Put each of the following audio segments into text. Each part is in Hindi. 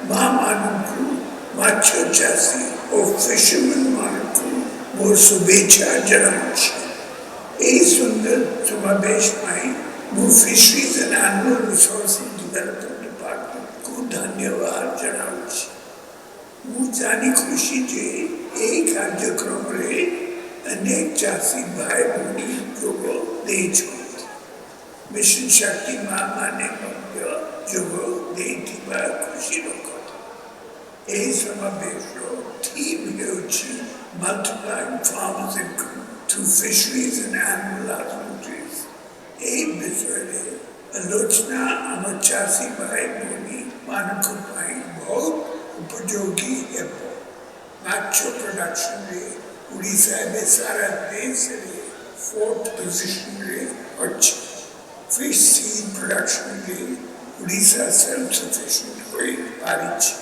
माँ मानू माछो चासी और फिशरमैन मानू मोर शुभेच्छा जनावुं। यही सुंदर समावेश में मु fisheries and animal resources development department को धन्यवाद जनावुं। मु जानी खुशी जे यही कार्यक्रम रे अनेक चासी भाई भूनी जोग देइछो। मिशन शक्ति माँ माने जोग देइथिबा खुशी कथा। यही समावेशर थीम हेउछि multiplying farmers income through fisheries and animal husbandries. यही विषय आलोचना आम चासी भाई भूनी मानक बहुत उपयोगी है। माछो प्रोडक्शन रे उड़ीसा में सारा देश रे 4th पोजीशन रे अछि। फिश सीड प्रोडक्शन रे उड़ीसा सेल्फ सफिशिएंट होई पारिछ।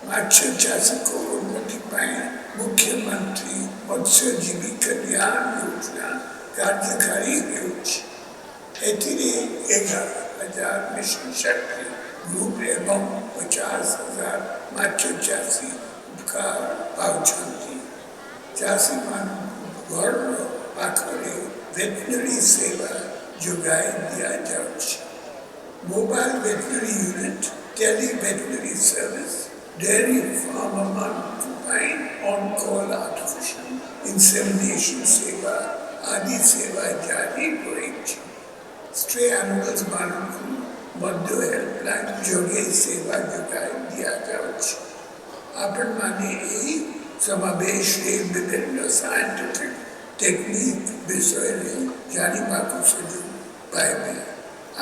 माछो चाष को उन्नति पाए मुख्यमंत्री मत्स्य जीवी कल्याण योजना कार्यकारी होउछि। एथिरे 11,000 मिशन शक्ति ग्रुप एवं 50,000 माछो चाषी उपकार पाउछन्ति। चाषी मानू घर पाखरे वेटनरी सेवा जोगाई दिया जाउछि। Mobile veterinary unit, tele veterinary service, dairy farmer मानू ऑन कॉल आर्टिफिशियल इंसेमिनेशन सेवा आदि सेवा जारी होइछि। स्ट्रे एनिमल्स मानू मध्य हेल्पलाइन जोगे सेवा जोगाई दिया जाउछि। आपण माने यही समावेश रे विभिन्न साइंटिफिक टेक्निक विषय रे जानिबाकु सुযোগ पाइबे।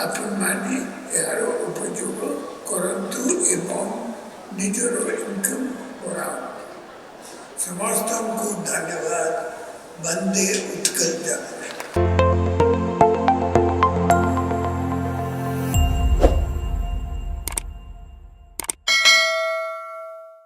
आपण माने यार उपयोग करंतु एवं निजर इनकम बढ़ाओ। समस्त को धन्यवाद। वंदे उत्कल जन।